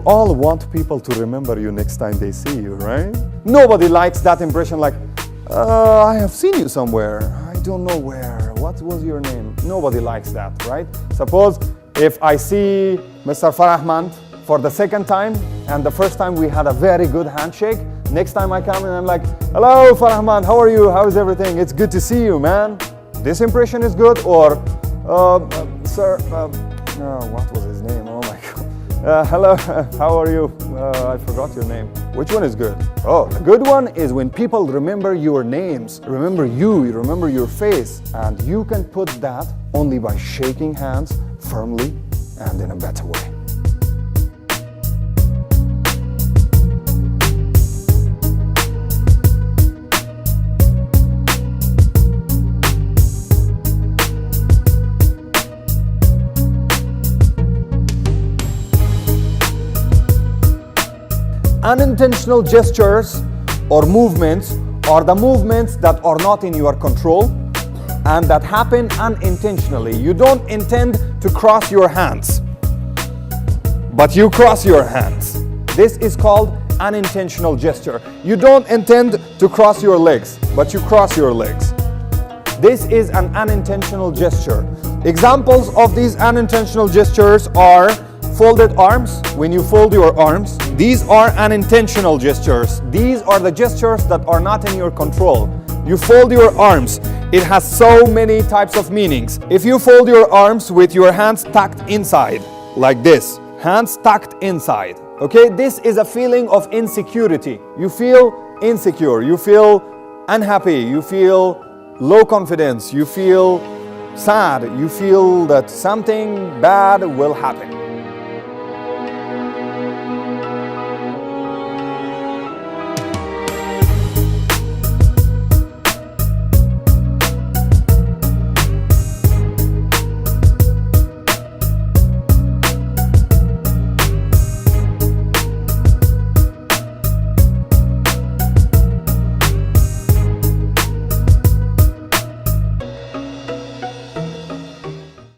all want people to remember you next time they see you, right? Nobody likes that impression like, I have seen you somewhere. I don't know where. What was your name? Nobody likes that, right? Suppose if I see Mr. Farahmand for the second time, and the first time we had a very good handshake, next time I come and I'm like, hello Farahmand, how are you? How is everything? It's good to see you, man. This impression is good. Or, sir, what was his name? Oh my God. Hello, how are you? I forgot your name. Which one is good? Oh, the good one is when people remember your names, remember you, remember your face. And you can put that only by shaking hands firmly and in a better way. Unintentional gestures or movements are the movements that are not in your control and that happen unintentionally. You don't intend to cross your hands, but you cross your hands. This is called unintentional gesture. You don't intend to cross your legs, but you cross your legs. This is an unintentional gesture. Examples of these unintentional gestures are folded arms. When you fold your arms, these are unintentional gestures. These are the gestures that are not in your control. You fold your arms. It has so many types of meanings. If you fold your arms with your hands tucked inside, like this, hands tucked inside, okay, this is a feeling of insecurity. You feel insecure, you feel unhappy, you feel low confidence, you feel sad, you feel that something bad will happen.